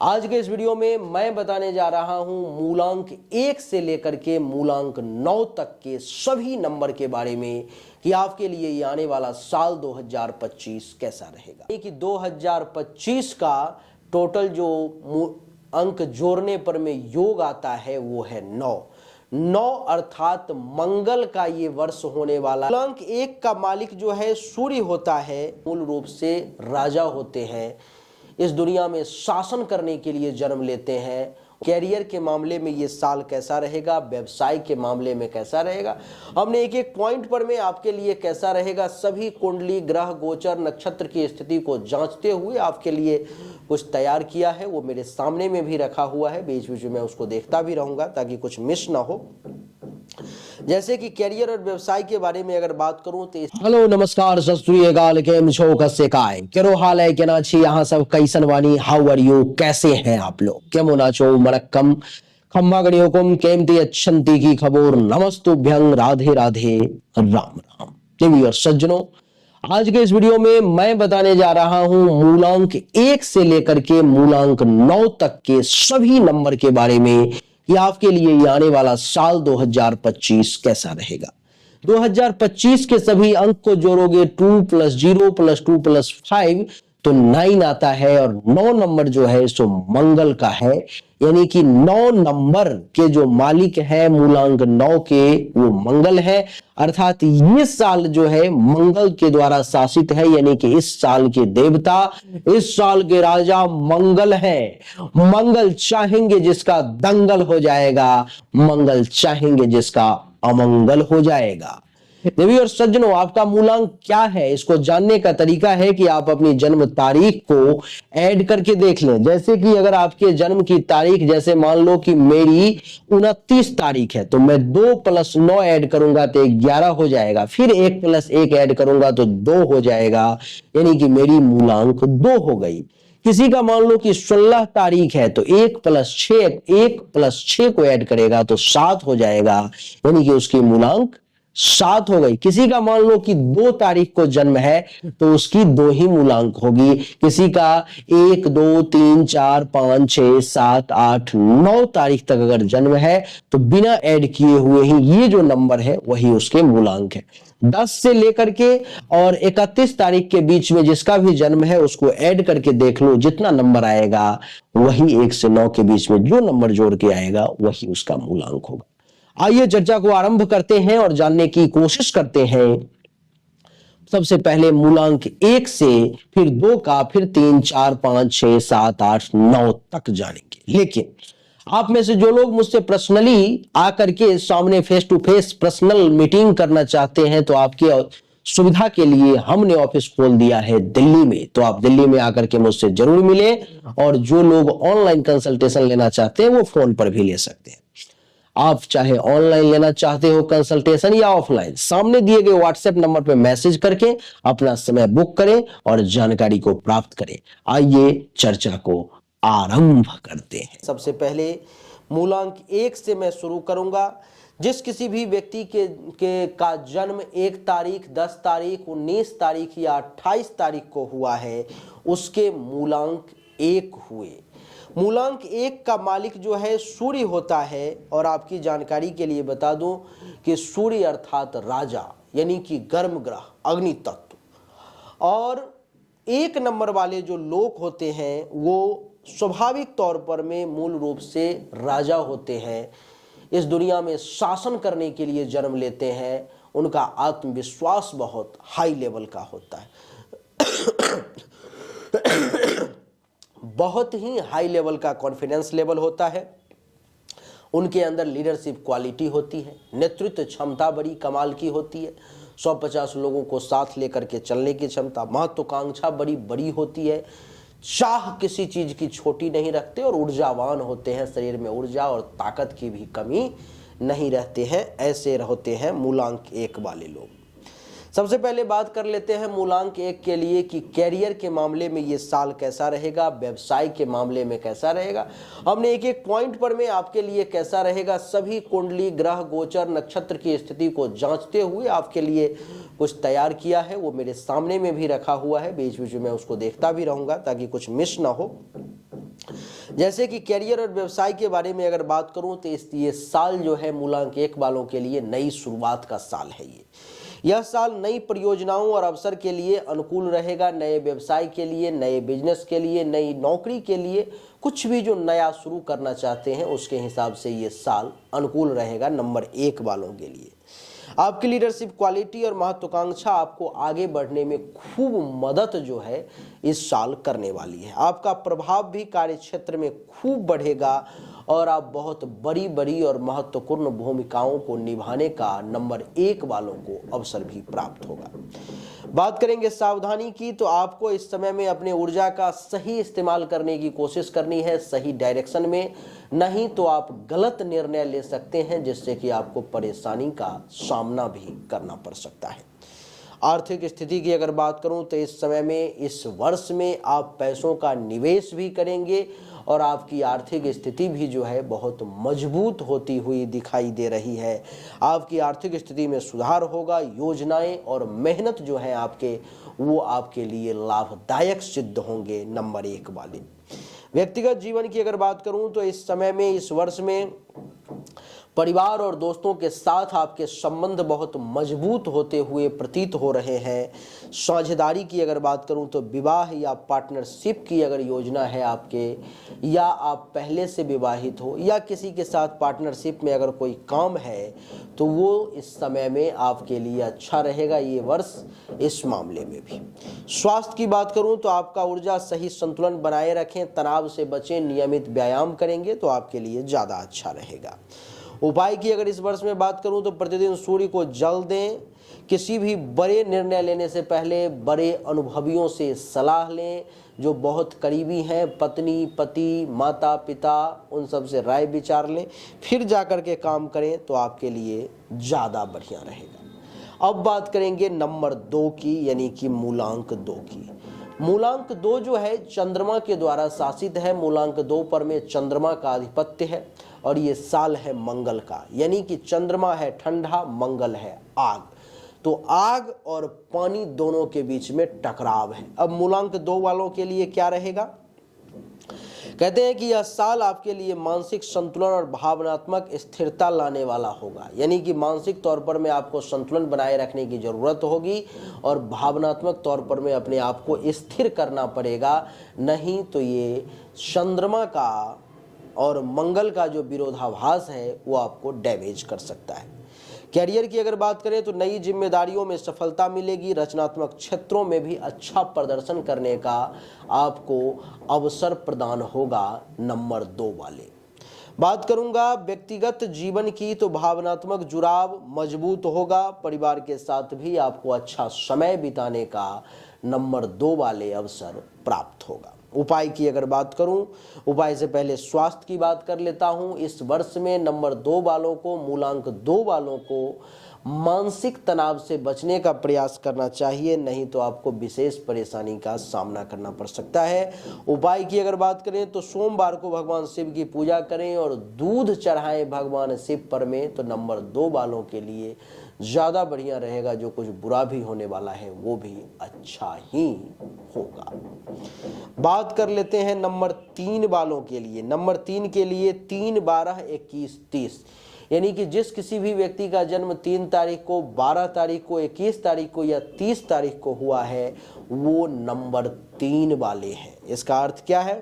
आज के इस वीडियो में मैं बताने जा रहा हूं मूलांक 1 से लेकर के मूलांक 9 तक के सभी नंबर के बारे में कि आपके लिए ये आने वाला साल 2025 कैसा रहेगा। कि 2025 का टोटल जो अंक जोड़ने पर में योग आता है वो है 9 अर्थात मंगल का ये वर्ष होने वाला। मूलांक 1 का मालिक जो है सूर्य होता है, मूल रूप से राजा होते हैं, इस दुनिया में शासन करने के लिए जन्म लेते हैं। कैरियर के मामले में ये साल कैसा रहेगा, व्यवसाय के मामले में कैसा रहेगा, हमने एक एक पॉइंट पर में आपके लिए कैसा रहेगा सभी कुंडली ग्रह गोचर नक्षत्र की स्थिति को जांचते हुए आपके लिए कुछ तैयार किया है। वो मेरे सामने में भी रखा हुआ है, बीच बीच में उसको देखता भी रहूंगा ताकि कुछ मिस ना हो। जैसे कि कैरियर और व्यवसाय के बारे में अगर बात करूं तो हेलो नमस्कार सत श्री अकाल, केम छो कसे काय केरो हाल है केना छी यहाँ सब कैसन वानी, हाउ आर यू, कैसे हैं आप लोग, केमो नाचो मणक्कम खम्मा गणियोकुम केमती अच्छंती की खबर नमस्तुभ्यं राधे राधे राम राम। देवी और सज्जनों, आज के इस वीडियो में मैं बताने जा रहा हूं मूलांक 1 से लेकर के मूलांक 9 तक के सभी नंबर के बारे में कि आपके लिए ये आने वाला साल 2025 कैसा रहेगा। 2025 के सभी अंक को जोड़ोगे 2 + 0 + 2 + 5 तो 9 आता है और 9 नंबर जो है सो मंगल का है, यानी कि 9 नंबर के जो मालिक है मूलांक 9 के वो मंगल है। अर्थात ये साल जो है मंगल के द्वारा शासित है, यानी कि इस साल के देवता, इस साल के राजा मंगल है। मंगल चाहेंगे जिसका दंगल हो जाएगा, मंगल चाहेंगे जिसका अमंगल हो जाएगा। देवी और सज्जनों, आपका मूलांक क्या है इसको जानने का तरीका है कि आप अपनी जन्म तारीख को ऐड करके देख लें। जैसे कि अगर आपके जन्म की तारीख, जैसे मान लो कि मेरी 29 तारीख है तो मैं 2 + 9 ऐड करूंगा तो 11 हो जाएगा, फिर 1 + 1 ऐड करूंगा तो 2 हो जाएगा, यानी कि मेरी मूलांक 2 हो गई। किसी का मान लो कि 16 तारीख है तो 1 + 6 को ऐड करेगा तो 7 हो जाएगा, यानी कि उसकी मूलांक 7 हो गई। किसी का मान लो कि 2 तारीख को जन्म है तो उसकी 2 ही मूलांक होगी। किसी का 1 2 3 4 5 6 7 8 9 तारीख तक अगर जन्म है तो बिना ऐड किए हुए ही ये जो नंबर है वही उसके मूलांक है। 10 से लेकर के और 31 तारीख के बीच में जिसका भी जन्म है उसको ऐड करके देख लो, जितना नंबर आएगा वही 1 से 9 के बीच में जो नंबर जोड़ के आएगा वही उसका मूलांक होगा। आइए चर्चा को आरंभ करते हैं और जानने की कोशिश करते हैं। सबसे पहले मूलांक 1 से, फिर 2 का, फिर 3 4 5 6 7 8 9 तक जानेंगे। लेकिन आप में से जो लोग मुझसे पर्सनली आकर के सामने face to face personal meeting करना चाहते हैं तो आपके सुविधा के लिए हमने ऑफिस खोल दिया है दिल्ली में, तो आप दिल्ली में आकर के मुझसे जरूर मिले। और जो लोग ऑनलाइन कंसल्टेशन लेना चाहते हैं वो फोन पर भी ले सकते हैं। आप चाहे ऑनलाइन लेना चाहते हो कंसल्टेशन या ऑफलाइन, सामने दिए गए व्हाट्सएप नंबर पर मैसेज करके अपना समय बुक करें और जानकारी को प्राप्त करें। आइए चर्चा को आरंभ करते हैं। सबसे पहले मूलांक 1 से मैं शुरू करूंगा। जिस किसी भी व्यक्ति का जन्म 1 तारीख 10 तारीख 19 तारीख या 28 तारीख को हुआ है उसके मूलांक 1 हुए। मूलांक 1 का मालिक जो है सूर्य होता है, और आपकी जानकारी के लिए बता दूं कि सूर्य अर्थात राजा, यानी कि गर्म ग्रह, अग्नि तत्व। और 1 नंबर वाले जो लोग होते हैं वो स्वाभाविक तौर पर में मूल रूप से राजा होते हैं, इस दुनिया में शासन करने के लिए जन्म लेते हैं। उनका आत्मविश्वास बहुत हाई लेवल का होता है बहुत ही हाई लेवल का कॉन्फिडेंस लेवल होता है। उनके अंदर लीडरशिप क्वालिटी होती है, नेतृत्व क्षमता बड़ी कमाल की होती है, 150 लोगों को साथ लेकर के चलने की क्षमता, महत्वाकांक्षा बड़ी बड़ी होती है, चाह किसी चीज की छोटी नहीं रखते और ऊर्जावान होते हैं, शरीर में ऊर्जा और ताकत की भी कमी नहीं रहते हैं। ऐसे होते हैं मूलांक 1 वाले लोग। सबसे पहले बात कर लेते हैं मूलांक 1 के लिए कि कैरियर के मामले में ये साल कैसा रहेगा, व्यवसाय के मामले में कैसा रहेगा। हमने एक एक पॉइंट पर में आपके लिए कैसा रहेगा सभी कुंडली ग्रह गोचर नक्षत्र की स्थिति को जांचते हुए आपके लिए कुछ तैयार किया है। वो मेरे सामने में भी रखा हुआ है, बीच बीच में उसको देखता भी रहूंगा ताकि कुछ मिस ना हो। जैसे कि कैरियर और व्यवसाय के बारे में अगर बात करूं तो ये साल जो है मूलांक 1 वालों के लिए नई शुरुआत का साल है। यह साल नई परियोजनाओं और अवसर के लिए अनुकूल रहेगा। नए व्यवसाय के लिए, नए बिजनेस के लिए, नई नौकरी के लिए, कुछ भी जो नया शुरू करना चाहते हैं उसके हिसाब से ये साल अनुकूल रहेगा नंबर 1 वालों के लिए। आपकी लीडरशिप क्वालिटी और महत्वाकांक्षा आपको आगे बढ़ने में खूब मदद जो है इस साल करने वाली है। आपका प्रभाव भी कार्य क्षेत्र में खूब बढ़ेगा और आप बहुत बड़ी बड़ी और महत्वपूर्ण भूमिकाओं को निभाने का नंबर 1 वालों को अवसर भी प्राप्त होगा। बात करेंगे सावधानी की, तो आपको इस समय में अपने ऊर्जा का सही इस्तेमाल करने की कोशिश करनी है, सही डायरेक्शन में, नहीं तो आप गलत निर्णय ले सकते हैं जिससे कि आपको परेशानी का सामना भी करना पड़ सकता है। आर्थिक स्थिति की अगर बात करूं तो इस समय में, इस वर्ष में आप पैसों का निवेश भी करेंगे और आपकी आर्थिक स्थिति भी जो है बहुत मजबूत होती हुई दिखाई दे रही है। आपकी आर्थिक स्थिति में सुधार होगा। योजनाएं और मेहनत जो है आपके, वो आपके लिए लाभदायक सिद्ध होंगे नंबर 1 वाले। व्यक्तिगत जीवन की अगर बात करूं तो इस समय में, इस वर्ष में परिवार और दोस्तों के साथ आपके संबंध बहुत मजबूत होते हुए प्रतीत हो रहे हैं। साझेदारी की अगर बात करूं तो विवाह या पार्टनरशिप की अगर योजना है आपके, या आप पहले से विवाहित हो या किसी के साथ पार्टनरशिप में अगर कोई काम है तो वो इस समय में आपके लिए अच्छा रहेगा ये वर्ष। इस मामले में भी स्वास्थ्य की बात करूं तो आपका ऊर्जा सही संतुलन बनाए रखें, तनाव से बचें, नियमित व्यायाम करेंगे तो आपके लिए ज़्यादा अच्छा रहेगा। उपाय की अगर इस वर्ष में बात करूं तो प्रतिदिन सूर्य को जल दें। किसी भी बड़े निर्णय लेने से पहले बड़े अनुभवियों से सलाह लें, जो बहुत करीबी हैं, पत्नी, पति, माता पिता, उन सब से राय विचार लें, फिर जाकर के काम करें तो आपके लिए ज़्यादा बढ़िया रहेगा। अब बात करेंगे नंबर 2 की, यानी कि मूलांक 2 की। मूलांक 2 जो है चंद्रमा के द्वारा शासित है। मूलांक 2 पर में चंद्रमा का आधिपत्य है और ये साल है मंगल का, यानी कि चंद्रमा है ठंडा, मंगल है आग। तो आग और पानी दोनों के बीच में टकराव है। अब मूलांक 2 वालों के लिए क्या रहेगा? कहते हैं कि यह साल आपके लिए मानसिक संतुलन और भावनात्मक स्थिरता लाने वाला होगा, यानी कि मानसिक तौर पर में आपको संतुलन बनाए रखने की जरूरत होगी और भावनात्मक तौर पर में अपने आप को स्थिर करना पड़ेगा, नहीं तो ये चंद्रमा का और मंगल का जो विरोधाभास है वो आपको डैमेज कर सकता है। कैरियर की अगर बात करें तो नई जिम्मेदारियों में सफलता मिलेगी। रचनात्मक क्षेत्रों में भी अच्छा प्रदर्शन करने का आपको अवसर प्रदान होगा नंबर 2 वाले। बात करूंगा व्यक्तिगत जीवन की, तो भावनात्मक जुड़ाव मजबूत होगा। परिवार के साथ भी आपको अच्छा समय बिताने का नंबर 2 वाले अवसर प्राप्त होगा। उपाय की अगर बात करूं, उपाय से पहले स्वास्थ्य की बात कर लेता हूं। इस वर्ष में नंबर 2 वालों को, मूलांक 2 वालों को मानसिक तनाव से बचने का प्रयास करना चाहिए, नहीं तो आपको विशेष परेशानी का सामना करना पड़ सकता है। उपाय की अगर बात करें तो सोमवार को भगवान शिव की पूजा करें और दूध चढ़ाएं भगवान शिव पर में, तो नंबर 2 वालों के लिए ज़्यादा बढ़िया रहेगा। जो कुछ बुरा भी होने वाला है वो भी अच्छा ही होगा। बात कर लेते हैं नंबर 3 वालों के लिए। नंबर 3 के लिए 3, 12, 21, 30, यानी कि जिस किसी भी व्यक्ति का जन्म 3 तारीख को, 12 तारीख को, 21 तारीख को या 30 तारीख को हुआ है वो नंबर 3 वाले हैं। इसका अर्थ क्या है?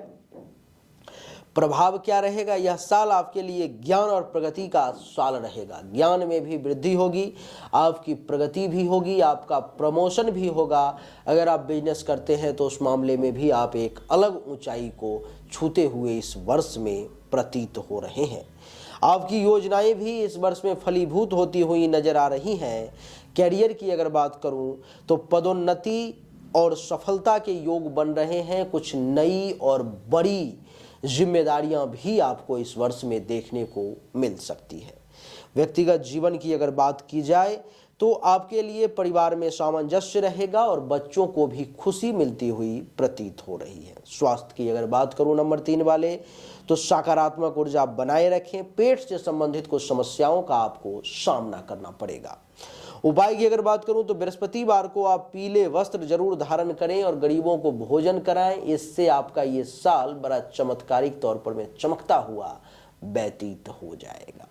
प्रभाव क्या रहेगा? यह साल आपके लिए ज्ञान और प्रगति का साल रहेगा। ज्ञान में भी वृद्धि होगी, आपकी प्रगति भी होगी, आपका प्रमोशन भी होगा। अगर आप बिजनेस करते हैं तो उस मामले में भी आप एक अलग ऊंचाई को छूते हुए इस वर्ष में प्रतीत हो रहे हैं। आपकी योजनाएं भी इस वर्ष में फलीभूत होती हुई नजर आ रही हैं। कैरियर की अगर बात करूं तो पदोन्नति और सफलता के योग बन रहे हैं। कुछ नई और बड़ी जिम्मेदारियां भी आपको इस वर्ष में देखने को मिल सकती है। व्यक्तिगत जीवन की अगर बात की जाए तो आपके लिए परिवार में सामंजस्य रहेगा और बच्चों को भी खुशी मिलती हुई प्रतीत हो रही है। स्वास्थ्य की अगर बात करूं नंबर 3 वाले, तो सकारात्मक ऊर्जा बनाए रखें। पेट से संबंधित कुछ समस्याओं का आपको सामना करना पड़ेगा। उपाय की अगर बात करूं तो बृहस्पतिवार को आप पीले वस्त्र जरूर धारण करें और गरीबों को भोजन कराएं। इससे आपका ये साल बड़ा चमत्कारिक तौर पर में चमकता हुआ व्यतीत हो जाएगा।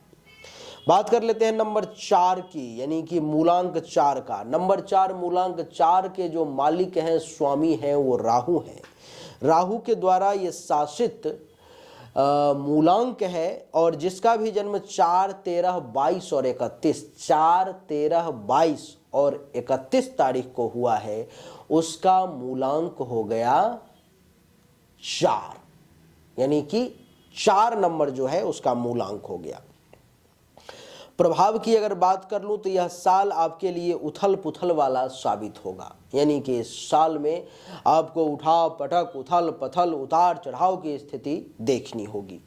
बात कर लेते हैं नंबर 4 की, यानी कि मूलांक 4 का। नंबर 4 मूलांक 4 के जो मालिक हैं, स्वामी हैं, वो राहु हैं। राहु के द्वारा ये शासित मूलांक है और जिसका भी जन्म 4, 13, 22 और 31, 4, 13, 22 और 31 तारीख को हुआ है, उसका मूलांक हो गया 4, यानी कि 4 नंबर जो है उसका मूलांक हो गया। प्रभाव की अगर बात कर लूं तो यह साल आपके लिए उथल पुथल वाला साबित होगा, यानी कि इस साल में आपको उठा पटक, उथल पथल, उतार चढ़ाव की स्थिति देखनी होगी।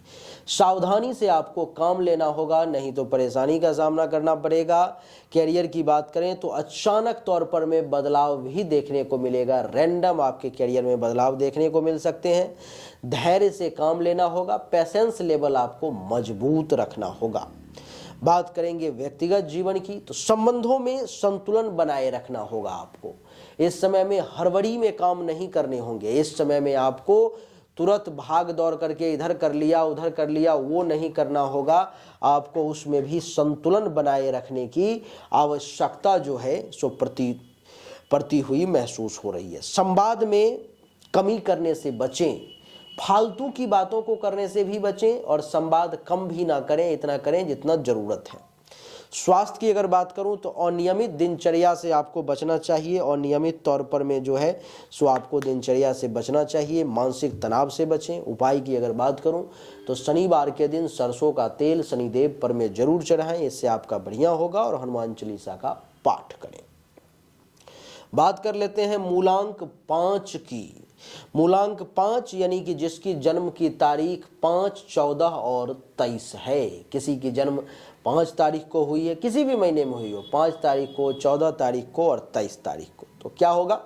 सावधानी से आपको काम लेना होगा, नहीं तो परेशानी का सामना करना पड़ेगा। कैरियर की बात करें तो अचानक तौर पर में बदलाव भी देखने को मिलेगा, रैंडम आपके कैरियर में बदलाव देखने को मिल सकते हैं। धैर्य से काम लेना होगा, पेशेंस लेवल आपको मजबूत रखना होगा। बात करेंगे व्यक्तिगत जीवन की तो संबंधों में संतुलन बनाए रखना होगा आपको। इस समय में हड़बड़ी में काम नहीं करने होंगे। इस समय में आपको तुरंत भाग दौड़ करके इधर कर लिया उधर कर लिया वो नहीं करना होगा। आपको उसमें भी संतुलन बनाए रखने की आवश्यकता जो है सो पड़ती हुई महसूस हो रही है। संवाद में कमी करने से बचें, फालतू की बातों को करने से भी बचें और संवाद कम भी ना करें, इतना करें जितना जरूरत है। स्वास्थ्य की अगर बात करूं तो अनियमित दिनचर्या से आपको बचना चाहिए। अनियमित तौर पर में जो है सो आपको दिनचर्या से बचना चाहिए। मानसिक तनाव से बचें। उपाय की अगर बात करूं तो शनिवार के दिन सरसों का तेल शनिदेव पर में जरूर चढ़ाएं, इससे आपका बढ़िया होगा। और हनुमान चालीसा का पाठ करें। बात कर लेते हैं मूलांक 5 की। मूलांक 5 यानी कि जिसकी जन्म की तारीख 5, 14 और 23 है। किसी की जन्म 5 तारीख को हुई है, किसी भी महीने में हुई हो, 5 तारीख को, 14 तारीख को और 23 तारीख को, तो क्या होगा?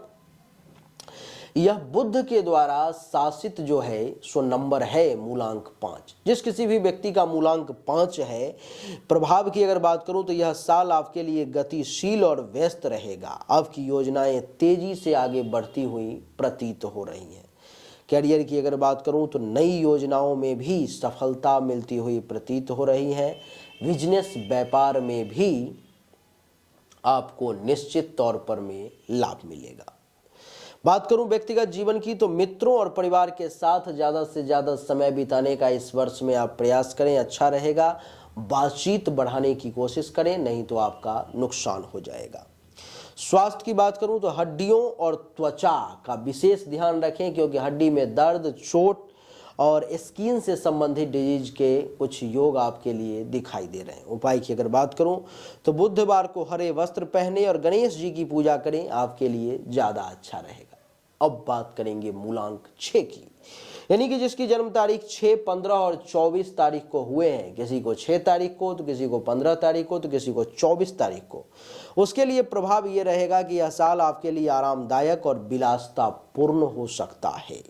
यह बुध के द्वारा शासित जो है सो नंबर है मूलांक 5। जिस किसी भी व्यक्ति का मूलांक 5 है, प्रभाव की अगर बात करूं तो यह साल आपके लिए गतिशील और व्यस्त रहेगा। आपकी योजनाएं तेजी से आगे बढ़ती हुई प्रतीत हो रही हैं। कैरियर की अगर बात करूं तो नई योजनाओं में भी सफलता मिलती हुई प्रतीत हो रही है। बिजनेस व्यापार में भी आपको निश्चित तौर पर में लाभ मिलेगा। बात करूं व्यक्तिगत जीवन की तो मित्रों और परिवार के साथ ज्यादा से ज्यादा समय बिताने का इस वर्ष में आप प्रयास करें, अच्छा रहेगा। बातचीत बढ़ाने की कोशिश करें, नहीं तो आपका नुकसान हो जाएगा। स्वास्थ्य की बात करूं तो हड्डियों और त्वचा का विशेष ध्यान रखें, क्योंकि हड्डी में दर्द, चोट और स्किन से संबंधित डिजीज के कुछ योग आपके लिए दिखाई दे रहे हैं। उपाय की अगर बात करूं तो बुधवार को हरे वस्त्र पहने और गणेश जी की पूजा करें, आपके लिए ज्यादा अच्छा रहेगा। अब बात करेंगे मूलांक 6 की, यानी कि जिसकी जन्म तारीख 6, 15 और 24 तारीख को हुए हैं। किसी को 6 तारीख को तो किसी को 15 तारीख को तो किसी को 24 तारीख को। उसके लिए प्रभाव ये रहेगा कि यह साल आपके लिए आरामदायक और विलासितापूर्ण हो सकता है।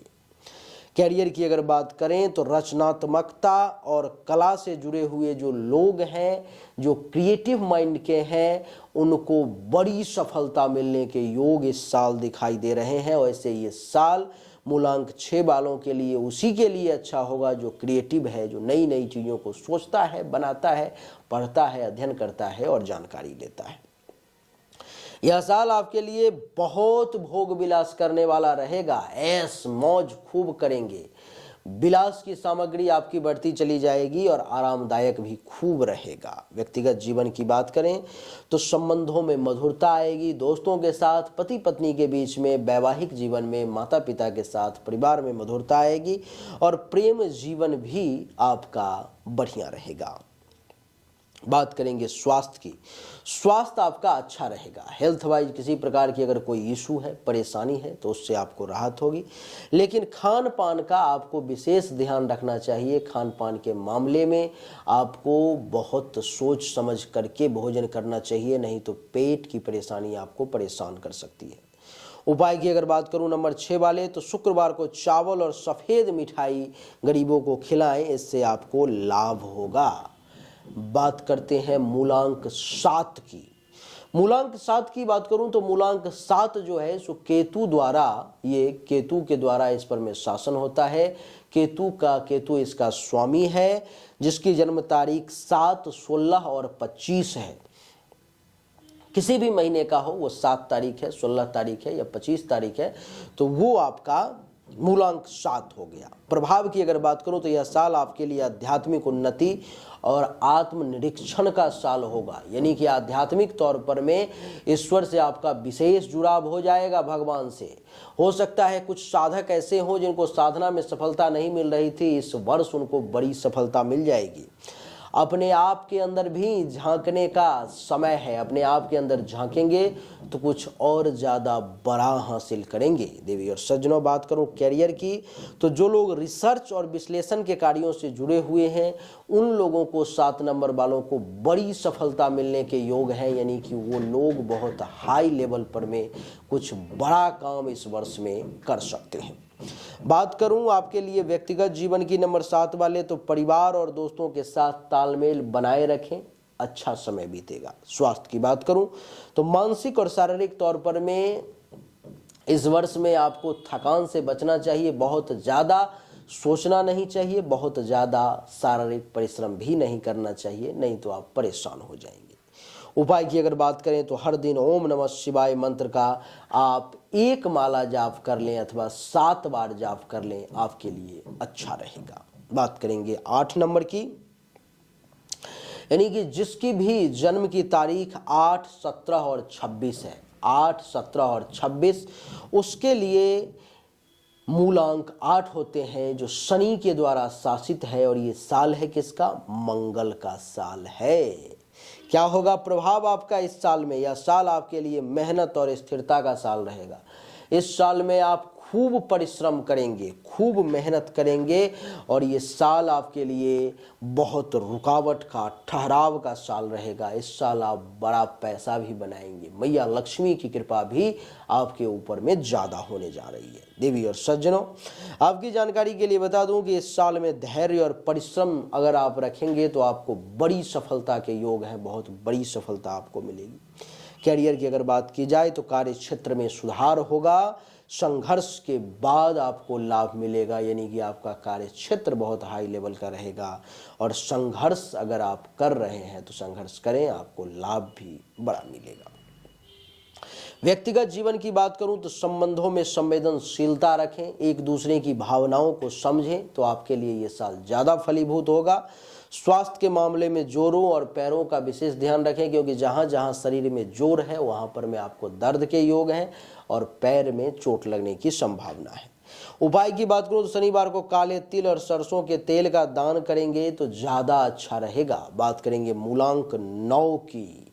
कैरियर की अगर बात करें तो रचनात्मकता और कला से जुड़े हुए जो लोग हैं, जो क्रिएटिव माइंड के हैं, उनको बड़ी सफलता मिलने के योग इस साल दिखाई दे रहे हैं। वैसे ये साल मूलांक 6 वालों के लिए उसी के लिए अच्छा होगा जो क्रिएटिव है, जो नई नई चीज़ों को सोचता है, बनाता है, पढ़ता है, अध्ययन करता है और जानकारी लेता है। यह साल आपके लिए बहुत भोग विलास करने वाला रहेगा। ऐश मौज खूब करेंगे। विलास की सामग्री आपकी बढ़ती चली जाएगी और आरामदायक भी खूब रहेगा। व्यक्तिगत जीवन की बात करें तो संबंधों में मधुरता आएगी। दोस्तों के साथ, पति पत्नी के बीच में, वैवाहिक जीवन में, माता पिता के साथ, परिवार में मधुरता आएगी और प्रेम जीवन भी आपका बढ़िया रहेगा। बात करेंगे स्वास्थ्य की। स्वास्थ्य आपका अच्छा रहेगा। हेल्थ वाइज किसी प्रकार की अगर कोई इशू है, परेशानी है, तो उससे आपको राहत होगी। लेकिन खान पान का आपको विशेष ध्यान रखना चाहिए। खान पान के मामले में आपको बहुत सोच समझ करके भोजन करना चाहिए, नहीं तो पेट की परेशानी आपको परेशान कर सकती है। उपाय की अगर बात करूं नंबर 6 वाले तो शुक्रवार को चावल और सफ़ेद मिठाई गरीबों को खिलाएं, इससे आपको लाभ होगा। बात करते हैं मूलांक 7 की। मूलांक 7 की बात करूं तो मूलांक 7 जो है सो केतु द्वारा, ये केतु के द्वारा इस पर में शासन होता है। केतु इसका स्वामी है, जिसकी जन्म तारीख 7, 16 और 25 है। किसी भी महीने का हो, वो 7 तारीख है, 16 तारीख है या 25 तारीख है, तो वो आपका मूलांक 7 हो गया। प्रभाव की अगर बात करूं तो यह साल आपके लिए आध्यात्मिक उन्नति और आत्मनिरीक्षण का साल होगा, यानी कि आध्यात्मिक तौर पर में ईश्वर से आपका विशेष जुड़ाव हो जाएगा, भगवान से। हो सकता है कुछ साधक ऐसे हों जिनको साधना में सफलता नहीं मिल रही थी, इस वर्ष उनको बड़ी सफलता मिल जाएगी। अपने आप के अंदर भी झांकने का समय है, अपने आप के अंदर झांकेंगे तो कुछ और ज़्यादा बड़ा हासिल करेंगे। देवी और सज्जनों, बात करूं कैरियर की, तो जो लोग रिसर्च और विश्लेषण के कार्यों से जुड़े हुए हैं उन लोगों को 7 नंबर वालों को बड़ी सफलता मिलने के योग हैं, यानी कि वो लोग बहुत हाई लेवल पर में कुछ बड़ा काम इस वर्ष में कर सकते हैं। बात करूं आपके लिए व्यक्तिगत जीवन की नंबर 7 वाले, तो परिवार और दोस्तों के साथ तालमेल बनाए रखें, अच्छा समय बीतेगा। स्वास्थ्य की बात करूं तो मानसिक और शारीरिक तौर पर में इस वर्ष में आपको थकान से बचना चाहिए, बहुत ज़्यादा सोचना नहीं चाहिए, बहुत ज़्यादा शारीरिक परिश्रम भी नहीं करना चाहिए, नहीं तो आप परेशान हो जाएंगे। उपाय की अगर बात करें तो हर दिन ओम नमः शिवाय मंत्र का आप 1 माला जाप कर लें अथवा 7 बार जाप कर लें, आपके लिए अच्छा रहेगा। बात करेंगे 8 नंबर की, यानी कि जिसकी भी जन्म की तारीख 8, 17 और 26 है, 8, 17 और 26, उसके लिए मूलांक 8 होते हैं, जो शनि के द्वारा शासित है। और ये साल है किसका? मंगल का साल है। क्या होगा प्रभाव आपका इस साल में? यह साल आपके लिए मेहनत और स्थिरता का साल रहेगा। इस साल में आप खूब परिश्रम करेंगे, खूब मेहनत करेंगे, और ये साल आपके लिए बहुत रुकावट का, ठहराव का साल रहेगा। इस साल आप बड़ा पैसा भी बनाएंगे, मैया लक्ष्मी की कृपा भी आपके ऊपर में ज़्यादा होने जा रही है। देवी और सज्जनों, आपकी जानकारी के लिए बता दूं कि इस साल में धैर्य और परिश्रम अगर आप रखेंगे तो आपको बड़ी सफलता के योग हैं, बहुत बड़ी सफलता आपको मिलेगी। कैरियर की अगर बात की जाए तो कार्य क्षेत्र में सुधार होगा, संघर्ष के बाद आपको लाभ मिलेगा, यानी कि आपका कार्य क्षेत्र बहुत हाई लेवल का रहेगा। और संघर्ष अगर आप कर रहे हैं तो संघर्ष करें, आपको लाभ भी बड़ा मिलेगा। व्यक्तिगत जीवन की बात करूं तो संबंधों में संवेदनशीलता रखें, एक दूसरे की भावनाओं को समझें, तो आपके लिए ये साल ज़्यादा फलीभूत होगा। स्वास्थ्य के मामले में जोड़ों और पैरों का विशेष ध्यान रखें, क्योंकि जहाँ जहाँ शरीर में जोर है वहाँ पर में आपको दर्द के योग हैं और पैर में चोट लगने की संभावना है। उपाय की बात करूं तो शनिवार को काले तिल और सरसों के तेल का दान करेंगे तो ज़्यादा अच्छा रहेगा। बात करेंगे मूलांक 9 की।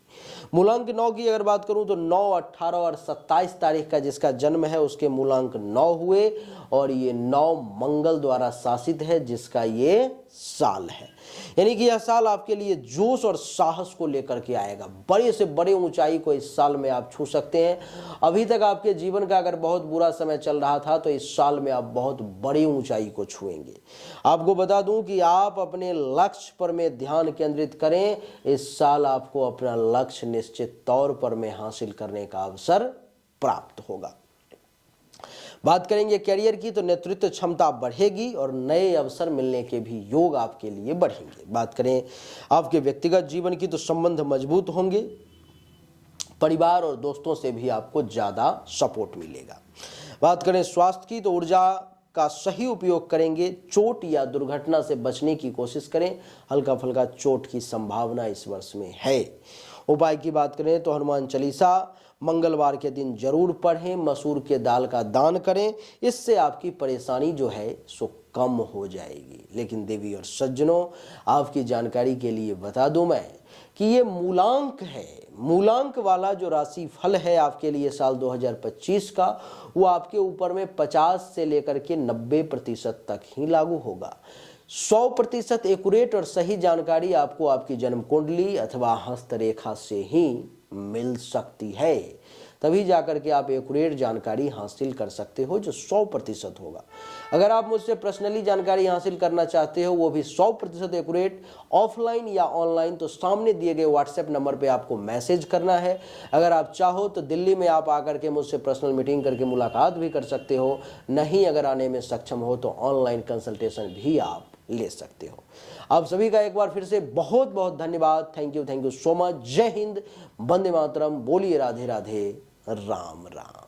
मूलांक 9 की अगर बात करूं तो 9, 18 और 27 तारीख का जिसका जन्म है उसके मूलांक 9 हुए, और ये 9 मंगल द्वारा शासित है, जिसका ये साल है। यानी कि यह साल आपके लिए जोश और साहस को लेकर के आएगा, बड़े से बड़े ऊंचाई को इस साल में आप छू सकते हैं। अभी तक आपके जीवन का अगर बहुत बुरा समय चल रहा था तो इस साल में आप बहुत बड़ी ऊंचाई को छुएंगे। आपको बता दूं कि आप अपने लक्ष्य पर में ध्यान केंद्रित करें, इस साल आपको अपना लक्ष्य निश्चित तौर पर में हासिल करने का अवसर प्राप्त होगा। बात करेंगे कैरियर की तो नेतृत्व क्षमता बढ़ेगी और नए अवसर मिलने के भी योग आपके लिए बढ़ेंगे। बात करें आपके व्यक्तिगत जीवन की तो संबंध मजबूत होंगे, परिवार और दोस्तों से भी आपको ज़्यादा सपोर्ट मिलेगा। बात करें स्वास्थ्य की तो ऊर्जा का सही उपयोग करेंगे, चोट या दुर्घटना से बचने की कोशिश करें, हल्का फुल्का चोट की संभावना इस वर्ष में है। उपाय की बात करें तो हनुमान चालीसा मंगलवार के दिन जरूर पढ़ें, मसूर के दाल का दान करें, इससे आपकी परेशानी जो है सो कम हो जाएगी। लेकिन देवी और सज्जनों, आपकी जानकारी के लिए बता दूं मैं कि ये मूलांक है, मूलांक वाला जो राशि फल है आपके लिए साल 2025 का, वो आपके ऊपर में 50 से लेकर के 90% तक ही लागू होगा। 100% एक्यूरेट और सही जानकारी आपको आपकी जन्म कुंडली अथवा हस्तरेखा से ही मिल सकती है। तभी जाकर के आप एक्यूरेट जानकारी हासिल कर सकते हो, जो 100% होगा। अगर आप मुझसे पर्सनली जानकारी हासिल करना चाहते हो, वो भी 100% एक्यूरेट, ऑफलाइन या ऑनलाइन, तो सामने दिए गए व्हाट्सएप नंबर पे आपको मैसेज करना है। अगर आप चाहो तो दिल्ली में आप आकर के मुझसे पर्सनल मीटिंग करके मुलाकात भी कर सकते हो, नहीं अगर आने में सक्षम हो तो ऑनलाइन कंसल्टेशन भी आप ले सकते हो। आप सभी का एक बार फिर से बहुत बहुत धन्यवाद। Thank you so much. जय हिंद, वंदे मातरम, बोलिए राधे राधे, राम राम।